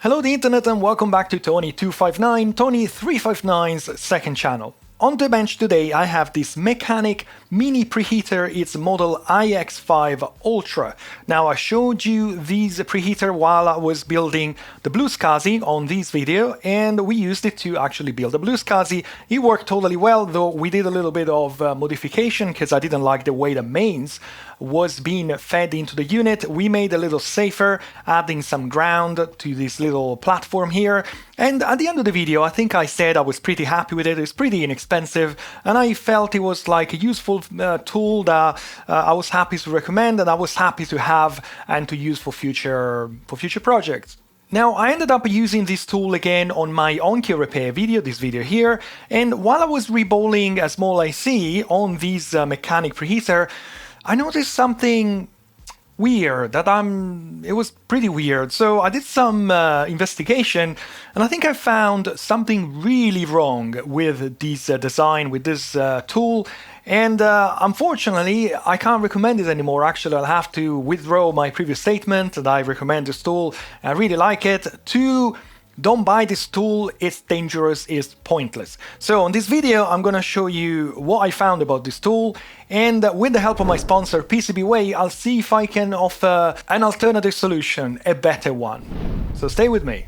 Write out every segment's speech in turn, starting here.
Hello the internet and welcome back to Tony259, Tony359's second channel. On the bench today I have this mechanic mini preheater, it's model iX5 Ultra. Now I showed you this preheater while I was building the Blue SCSI on this video, and we used it to actually build the Blue SCSI. It worked totally well, though we did a little bit of modification because I didn't like the way the mains was being fed into the unit. We made a little safer, adding some ground to this little platform here. And at the end of the video, I think I said I was pretty happy with it. It's pretty inexpensive, and I felt it was like a useful tool that I was happy to recommend, and I was happy to have and to use for future projects. Now, I ended up using this tool again on my on-key repair video, this video here, and while I was reballing a small IC on this mechanic preheater, I noticed something weird, it was pretty weird. So I did some investigation, and I think I found something really wrong with this design, with this tool. And unfortunately, I can't recommend it anymore. Actually, I'll have to withdraw my previous statement that I recommend this tool. I really like it. Don't buy this tool, it's dangerous, it's pointless. So on this video, I'm gonna show you what I found about this tool, and with the help of my sponsor PCBWay, I'll see if I can offer an alternative solution, a better one. So stay with me.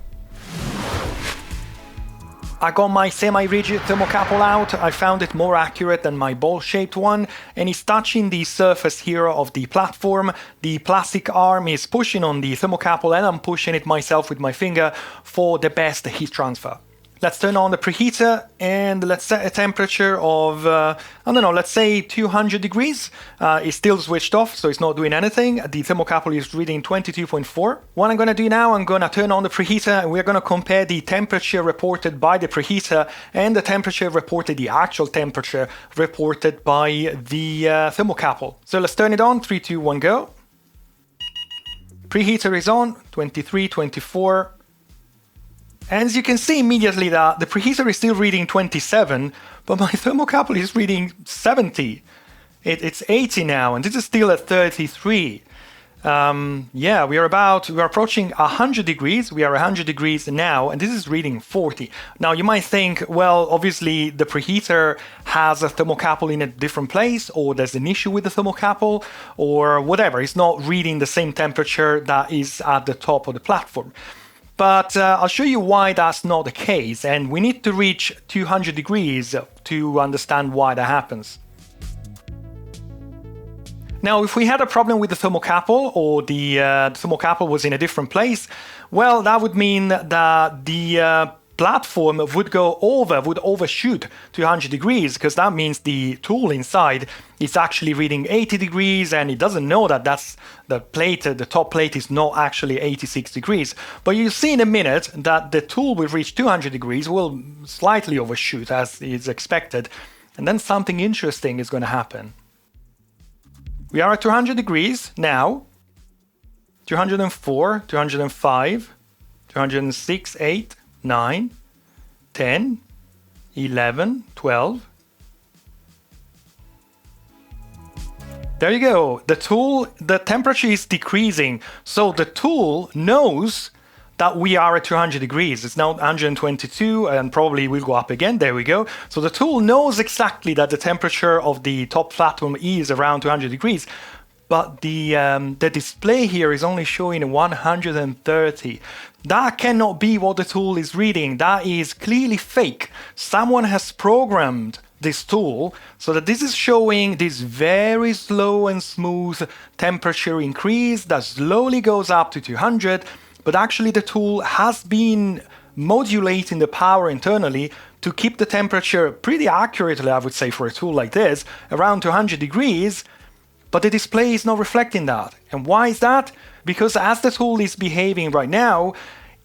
I got my semi-rigid thermocouple out. I found it more accurate than my ball-shaped one, and it's touching the surface here of the platform. The plastic arm is pushing on the thermocouple, and I'm pushing it myself with my finger for the best heat transfer. Let's turn on the preheater and let's set a temperature of, I don't know, let's say 200 degrees. It's still switched off, so it's not doing anything. The thermocouple is reading 22.4. What I'm going to do now, I'm going to turn on the preheater, and we're going to compare the temperature reported by the preheater and the temperature reported, the actual temperature reported by the thermocouple. So let's turn it on, 3, 2, 1, go. Preheater is on, 23, 24. And as you can see immediately that the preheater is still reading 27, but my thermocouple is reading 70. It's 80 now, and this is still at 33. Yeah, we're approaching 100 degrees. We are 100 degrees now, and this is reading 40. Now you might think, well, obviously the preheater has a thermocouple in a different place, or there's an issue with the thermocouple, or whatever. It's not reading the same temperature that is at the top of the platform. But I'll show you why that's not the case, and we need to reach 200 degrees to understand why that happens. Now, if we had a problem with the thermocouple, or the thermocouple was in a different place, well, that would mean that the platform would overshoot 200 degrees, because that means the tool inside is actually reading 80 degrees, and it doesn't know that that's the plate, the top plate is not actually 86 degrees. But you'll see in a minute that the tool will reach 200 degrees, will slightly overshoot as is expected, and then something interesting is going to happen. We are at 200 degrees now, 204, 205, 206, 8, 9, 10, 11, 12. There you go. The temperature is decreasing. So the tool knows that we are at 200 degrees. It's now 122 and probably will go up again. There we go. So the tool knows exactly that the temperature of the top platform is around 200 degrees. But the display here is only showing 130. That cannot be what the tool is reading. That is clearly fake. Someone has programmed this tool so that this is showing this very slow and smooth temperature increase that slowly goes up to 200, but actually the tool has been modulating the power internally to keep the temperature pretty accurately, I would say, for a tool like this, around 200 degrees. But the display is not reflecting that. And why is that? Because as the tool is behaving right now,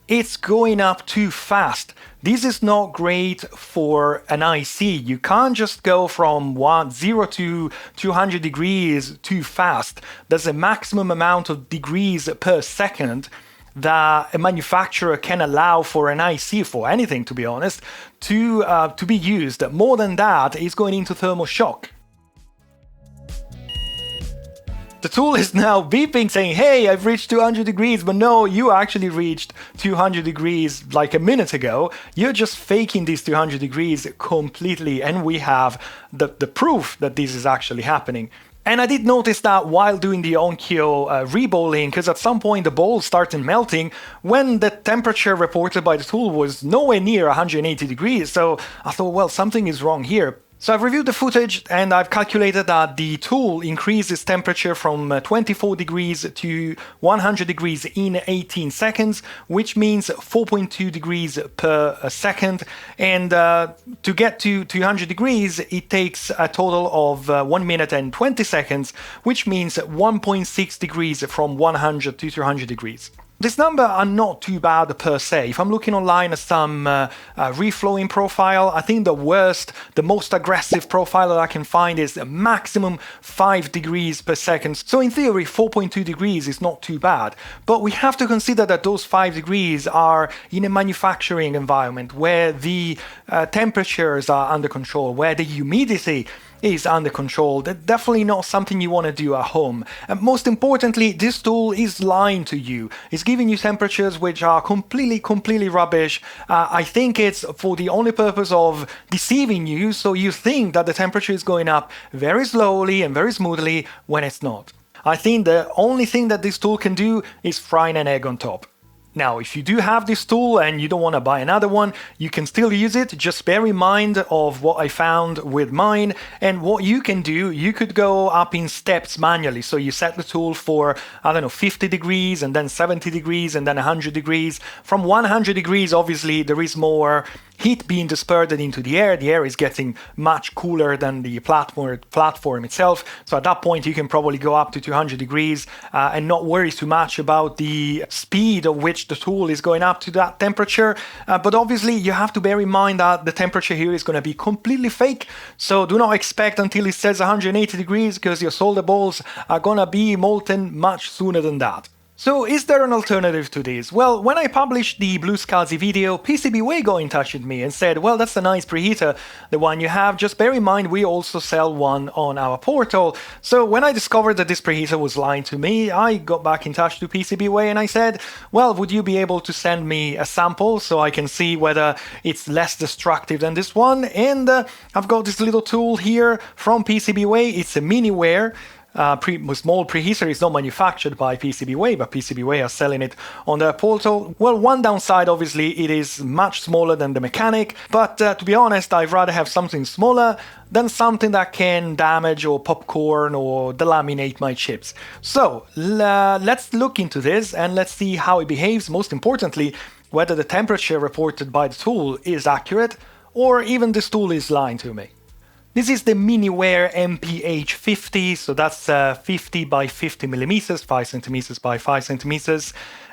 it's going up too fast. This is not great for an IC. You can't just go from 0 to 200 degrees too fast. There's a maximum amount of degrees per second that a manufacturer can allow for an IC, for anything to be honest, to be used. More than that is going into thermal shock. The tool is now beeping saying, hey, I've reached 200 degrees, but no, you actually reached 200 degrees like a minute ago. You're just faking these 200 degrees completely, and we have the proof that this is actually happening. And I did notice that while doing the Onkyo reballing, because at some point the balls started melting when the temperature reported by the tool was nowhere near 180 degrees. So I thought, well, something is wrong here. So I've reviewed the footage and I've calculated that the tool increases temperature from 24 degrees to 100 degrees in 18 seconds, which means 4.2 degrees per second. And to get to 200 degrees, it takes a total of 1 minute and 20 seconds, which means 1.6 degrees from 100 to 200 degrees. This number are not too bad per se. If I'm looking online at some reflowing profile, I think the most aggressive profile that I can find is a maximum 5 degrees per second. So in theory, 4.2 degrees is not too bad. But we have to consider that those 5 degrees are in a manufacturing environment where the temperatures are under control, where the humidity is under control. That's definitely not something you want to do at home. And most importantly, this tool is lying to you. It's giving you temperatures which are completely rubbish. I think it's for the only purpose of deceiving you, so you think that the temperature is going up very slowly and very smoothly when it's not. I think the only thing that this tool can do is frying an egg on top. Now, if you do have this tool and you don't want to buy another one, you can still use it. Just bear in mind of what I found with mine, and what you can do, you could go up in steps manually. So you set the tool for, 50 degrees and then 70 degrees and then 100 degrees. From 100 degrees, obviously, there is more heat being dispersed into the air. The air is getting much cooler than the platform itself. So at that point, you can probably go up to 200 degrees and not worry too much about the speed of which the tool is going up to that temperature. But obviously, you have to bear in mind that the temperature here is going to be completely fake. So do not expect until it says 180 degrees, because your solder balls are going to be molten much sooner than that. So is there an alternative to this? Well, when I published the Blue Scalzi video, PCBWay got in touch with me and said, well, that's a nice preheater, the one you have. Just bear in mind, we also sell one on our portal. So when I discovered that this preheater was lying to me, I got back in touch to PCBWay and I said, well, would you be able to send me a sample so I can see whether it's less destructive than this one? And I've got this little tool here from PCBWay. It's a MiniWare. Small preheater is not manufactured by PCBWay, but PCBWay are selling it on their portal. Well, one downside, obviously, it is much smaller than the mechanic, but to be honest, I'd rather have something smaller than something that can damage or popcorn or delaminate my chips. So let's look into this and let's see how it behaves. Most importantly, whether the temperature reported by the tool is accurate, or even this tool is lying to me. This is the MiniWare MPH50, so that's 50 by 50 millimeters, 5 centimeters by 5 centimeters.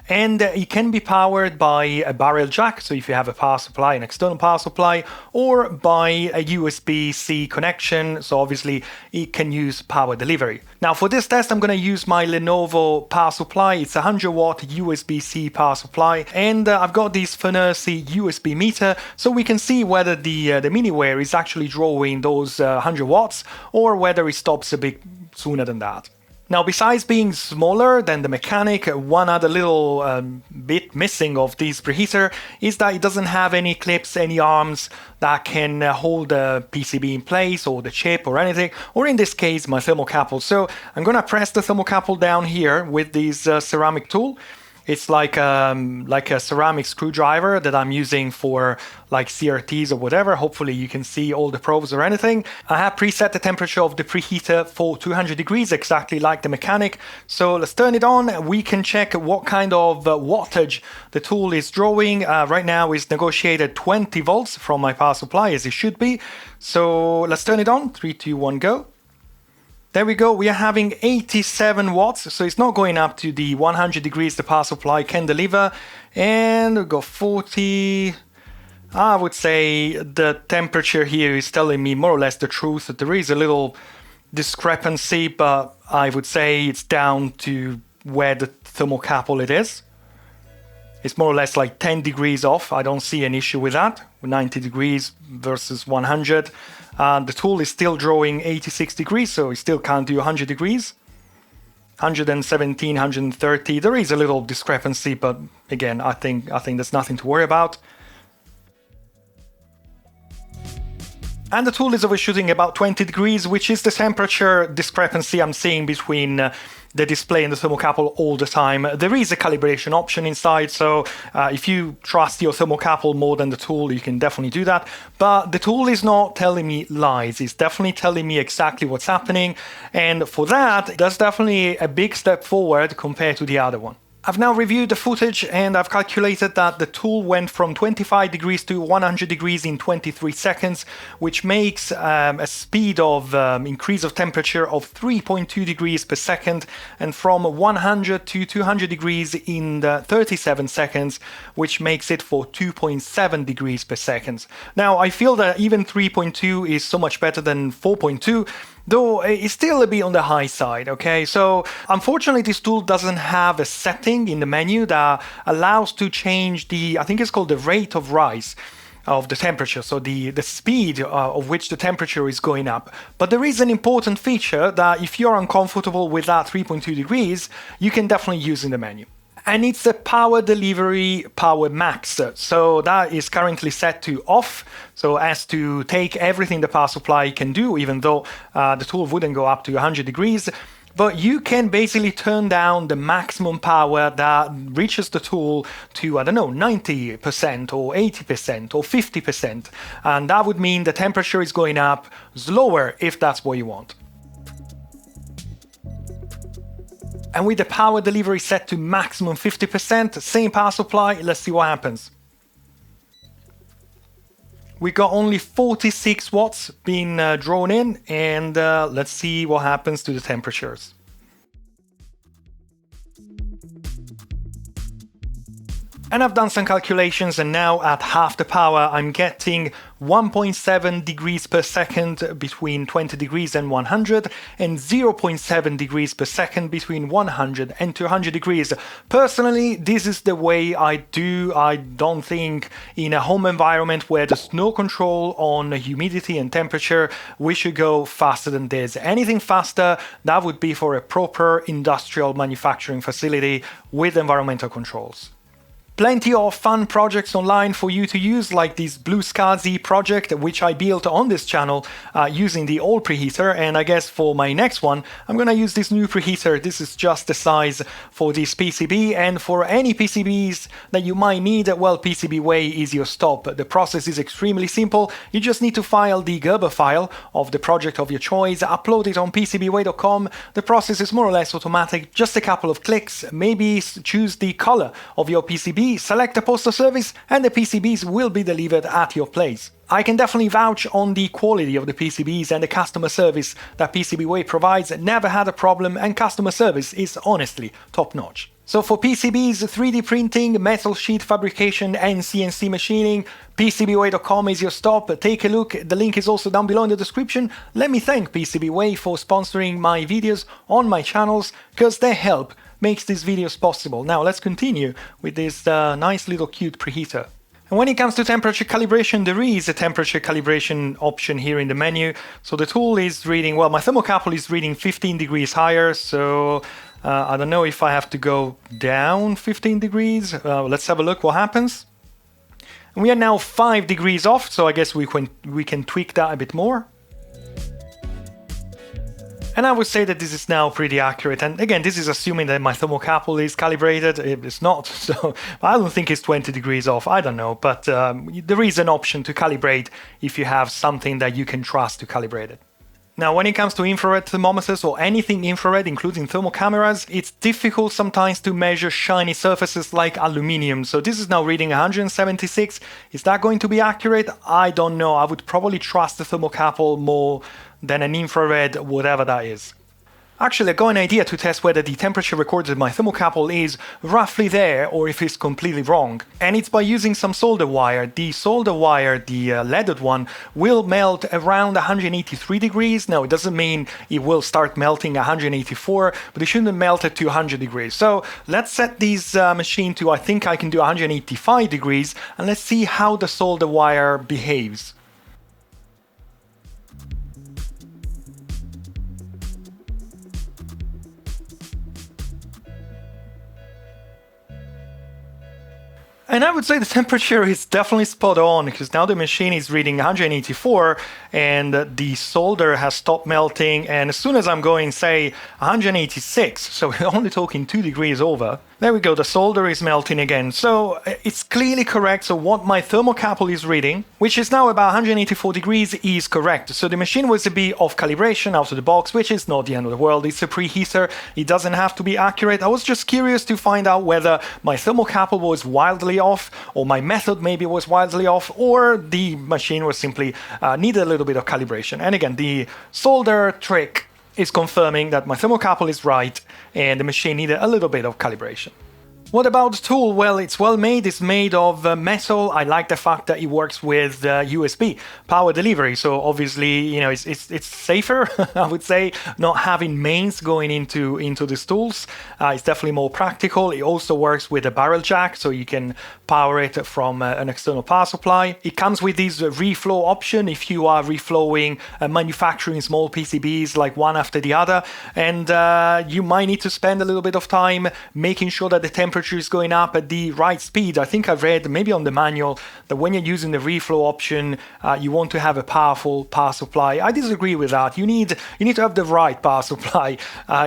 And it can be powered by a barrel jack, so if you have a power supply, an external power supply, or by a USB-C connection, so obviously it can use power delivery. Now for this test, I'm going to use my Lenovo power supply. It's a 100 watt USB-C power supply, and I've got this Furnace USB meter, so we can see whether the MiniWare is actually drawing those 100 watts, or whether it stops a bit sooner than that. Now, besides being smaller than the mechanic, one other little bit missing of this preheater is that it doesn't have any clips, any arms that can hold the PCB in place or the chip or anything, or in this case, my thermocouple. So I'm going to press the thermocouple down here with this ceramic tool. It's like a ceramic screwdriver that I'm using for like CRTs or whatever. Hopefully you can see all the probes or anything. I have preset the temperature of the preheater for 200 degrees, exactly like the mechanic. So let's turn it on. We can check what kind of wattage the tool is drawing. Right now it's negotiated 20 volts from my power supply, as it should be. So let's turn it on. 3, 2, 1, go. There we go, we are having 87 watts, so it's not going up to the 100 degrees the power supply can deliver. And we've got 40. I would say the temperature here is telling me more or less the truth. There is a little discrepancy, but I would say it's down to where the thermocouple it is. It's more or less like 10 degrees off. I don't see an issue with that. 90 degrees versus 100. The tool is still drawing 86 degrees, so it still can't do 100 degrees. 117, 130. There is a little discrepancy, but again, I think there's nothing to worry about. And the tool is overshooting about 20 degrees, which is the temperature discrepancy I'm seeing between the display and the thermocouple all the time. There is a calibration option inside, so if you trust your thermocouple more than the tool, you can definitely do that. But the tool is not telling me lies, it's definitely telling me exactly what's happening, and for that, that's definitely a big step forward compared to the other one. I've now reviewed the footage and I've calculated that the tool went from 25 degrees to 100 degrees in 23 seconds, which makes a speed of increase of temperature of 3.2 degrees per second, and from 100 to 200 degrees in 37 seconds, which makes it for 2.7 degrees per second. Now, I feel that even 3.2 is so much better than 4.2, though it's still a bit on the high side, okay? So unfortunately this tool doesn't have a setting in the menu that allows to change the, I think it's called the rate of rise of the temperature, so the speed of which the temperature is going up. But there is an important feature that if you're uncomfortable with that 3.2 degrees, you can definitely use in the menu. And it's a power delivery power max. So that is currently set to off, so as to take everything the power supply can do, even though the tool wouldn't go up to 100 degrees. But you can basically turn down the maximum power that reaches the tool to, I don't know, 90% or 80% or 50%. And that would mean the temperature is going up slower if that's what you want. And with the power delivery set to maximum 50%, same power supply, let's see what happens. We got only 46 watts being drawn in, and let's see what happens to the temperatures. And I've done some calculations, and now at half the power I'm getting 1.7 degrees per second between 20 degrees and 100, and 0.7 degrees per second between 100 and 200 degrees. Personally, this is the way I do. I don't think in a home environment where there's no control on humidity and temperature, we should go faster than this. Anything faster, that would be for a proper industrial manufacturing facility with environmental controls. Plenty of fun projects online for you to use, like this Blue Skazi project, which I built on this channel using the old preheater. And I guess for my next one, I'm gonna use this new preheater. This is just the size for this PCB, and for any PCBs that you might need, well, PCBWay is your stop. The process is extremely simple. You just need to file the Gerber file of the project of your choice, upload it on PCBWay.com. The process is more or less automatic, just a couple of clicks. Maybe choose the color of your PCB, select a postal service, and the PCBs will be delivered at your place. I can definitely vouch on the quality of the PCBs and the customer service that PCBWay provides. Never had a problem, and customer service is honestly top-notch. So for PCBs, 3D printing, metal sheet fabrication, and CNC machining, PCBWay.com is your stop. Take a look, the link is also down below in the description. Let me thank PCBWay for sponsoring my videos on my channels, because their help makes these videos possible. Now let's continue with this nice little cute preheater. And when it comes to temperature calibration, there is a temperature calibration option here in the menu. So the tool is reading, well, my thermocouple is reading 15 degrees higher, so I don't know if I have to go down 15 degrees. Let's have a look what happens. And we are now 5 degrees off, so I guess we can tweak that a bit more. And I would say that this is now pretty accurate. And again, this is assuming that my thermocouple is calibrated. It's not, so I don't think it's 20 degrees off. I don't know, but there is an option to calibrate if you have something that you can trust to calibrate it. Now, when it comes to infrared thermometers or anything infrared, including thermal cameras, it's difficult sometimes to measure shiny surfaces like aluminium. So this is now reading 176. Is that going to be accurate? I don't know. I would probably trust the thermocouple more than an infrared, whatever that is. Actually, I got an idea to test whether the temperature recorded in my thermocouple is roughly there or if it's completely wrong. And it's by using some solder wire. The solder wire, the leaded one, will melt around 183 degrees. Now, it doesn't mean it will start melting 184, but it shouldn't melt at 200 degrees. So let's set this machine to, I think I can do 185 degrees, and let's see how the solder wire behaves. And I would say the temperature is definitely spot on, because now the machine is reading 184 and the solder has stopped melting. And as soon as I'm going, say, 186, so we're only talking 2 degrees over, there we go, the solder is melting again. So it's clearly correct. So what my thermocouple is reading, which is now about 184 degrees, is correct. So the machine was a bit of calibration out of the box, which is not the end of the world. It's a preheater. It doesn't have to be accurate. I was just curious to find out whether my thermocouple was wildly off, or my method maybe was wildly off, or the machine was simply needed a little bit of calibration. And again, the solder trick is confirming that my thermocouple is right and the machine needed a little bit of calibration. What about the tool? Well, it's well made. It's made of metal. I like the fact that it works with USB power delivery. So obviously, it's safer, I would say, not having mains going into these tools. It's definitely more practical. It also works with a barrel jack, so you can power it from an external power supply. It comes with this reflow option if you are reflowing, manufacturing small PCBs like one after the other. And you might need to spend a little bit of time making sure that the temperature is going up at the right speed. I think I've read maybe on the manual that when you're using the reflow option, you want to have a powerful power supply. I disagree with that. You need to have the right power supply.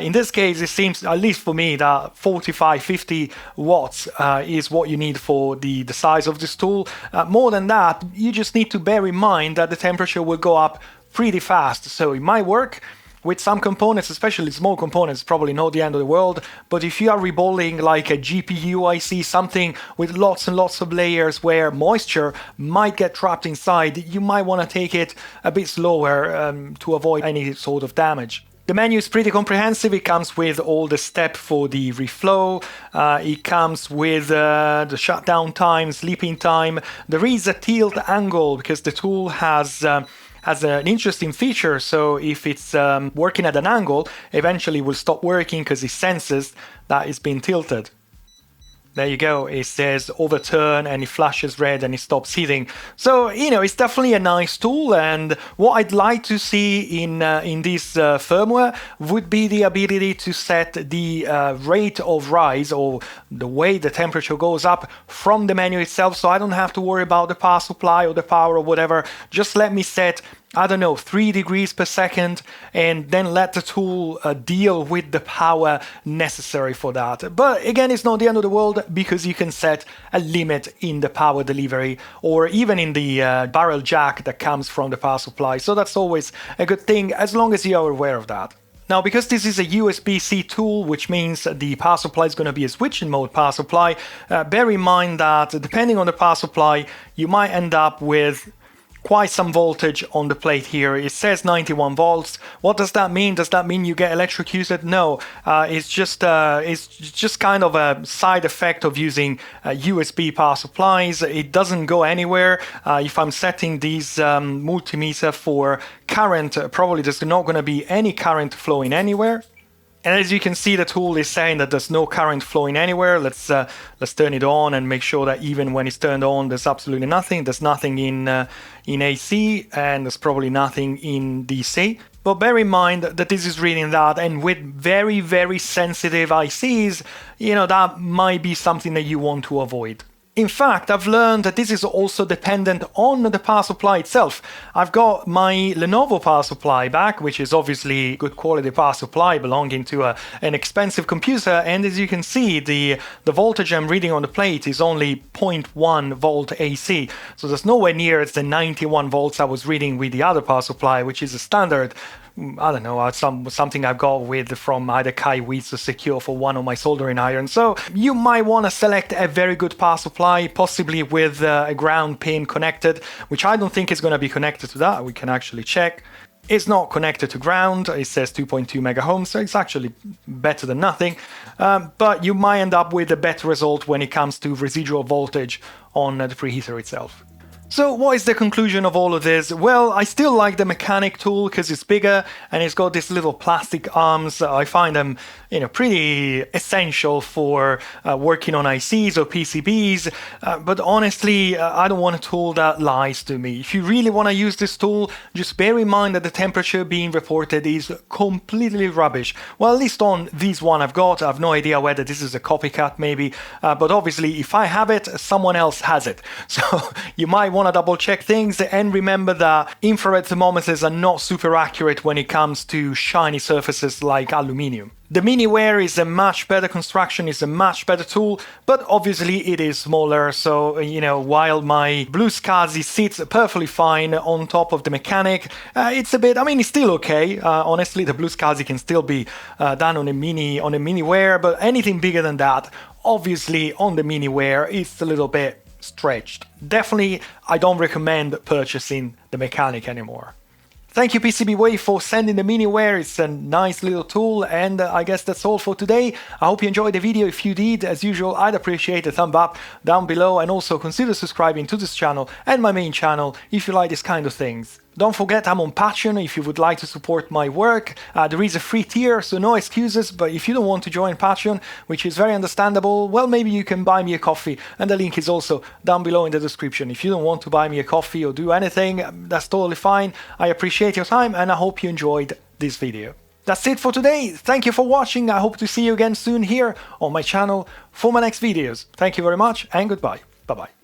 In this case, it seems, at least for me, that 45-50 watts is what you need for the size of this tool. More than that, you just need to bear in mind that the temperature will go up pretty fast. So it might work with some components, especially small components, probably not the end of the world. But if you are rebolling like a GPU IC, something with lots and lots of layers where moisture might get trapped inside, you might want to take it a bit slower to avoid any sort of damage. The menu is pretty comprehensive. It comes with all the steps for the reflow. It comes with the shutdown time, sleeping time. There is a tilt angle because the tool has an interesting feature. So if it's working at an angle, eventually it will stop working because it senses that it's been tilted. There you go, it says overturn and it flashes red and it stops heating. So, it's definitely a nice tool, and what I'd like to see in this firmware would be the ability to set the rate of rise, or the way the temperature goes up from the menu itself, so I don't have to worry about the power supply or the power or whatever. Just let me set, I don't know, 3 degrees per second, and then let the tool deal with the power necessary for that. But again, it's not the end of the world, because you can set a limit in the power delivery, or even in the barrel jack that comes from the power supply. So that's always a good thing, as long as you are aware of that. Now, because this is a USB-C tool, which means the power supply is going to be a switching mode power supply, bear in mind that depending on the power supply, you might end up with quite some voltage on the plate here. It says 91 volts. What does that mean? Does that mean you get electrocuted? No, it's just kind of a side effect of using USB power supplies. It doesn't go anywhere. If I'm setting these multimeter for current, probably there's not going to be any current flowing anywhere. And as you can see, the tool is saying that there's no current flowing anywhere. Let's turn it on and make sure that even when it's turned on, there's absolutely nothing. There's nothing in AC, and there's probably nothing in DC. But bear in mind that this is reading that, and with very, very sensitive ICs, that might be something that you want to avoid. In fact, I've learned that this is also dependent on the power supply itself. I've got my Lenovo power supply back, which is obviously good quality power supply belonging to an expensive computer, and as you can see, the voltage I'm reading on the plate is only 0.1 volt AC, so there's nowhere near the 91 volts I was reading with the other power supply, which is a standard, I don't know, something I've got from either Kaiwitz or Secure for one of my soldering irons. So you might want to select a very good power supply, possibly with a ground pin connected, which I don't think is going to be connected to that. We can actually check. It's not connected to ground. It says 2.2 megaohms, so it's actually better than nothing. But you might end up with a better result when it comes to residual voltage on the preheater itself. So what is the conclusion of all of this? Well, I still like the mechanic tool because it's bigger and it's got these little plastic arms. I find them, pretty essential for working on ICs or PCBs. But honestly, I don't want a tool that lies to me. If you really want to use this tool, just bear in mind that the temperature being reported is completely rubbish. Well, at least on this one I've got. I have no idea whether this is a copycat maybe, but obviously if I have it, someone else has it. So you might want to double check things, and remember that infrared thermometers are not super accurate when it comes to shiny surfaces like aluminium. The MiniWare is a much better construction, it's a much better tool, but obviously it is smaller, so while my blue SCSI sits perfectly fine on top of the mechanic, it's a bit, it's still okay. Honestly, the blue SCSI can still be done on a MiniWare, but anything bigger than that, obviously on the MiniWare, it's a little bit stretched. Definitely, I don't recommend purchasing the mechanic anymore. Thank you PCBWay for sending the MiniWare, it's a nice little tool, and I guess that's all for today. I hope you enjoyed the video. If you did, as usual, I'd appreciate a thumb up down below, and also consider subscribing to this channel and my main channel if you like this kind of things. Don't forget, I'm on Patreon if you would like to support my work. There is a free tier, so no excuses, but if you don't want to join Patreon, which is very understandable, well, maybe you can buy me a coffee, and the link is also down below in the description. If you don't want to buy me a coffee or do anything, that's totally fine. I appreciate your time, and I hope you enjoyed this video. That's it for today. Thank you for watching. I hope to see you again soon here on my channel for my next videos. Thank you very much, and goodbye. Bye-bye.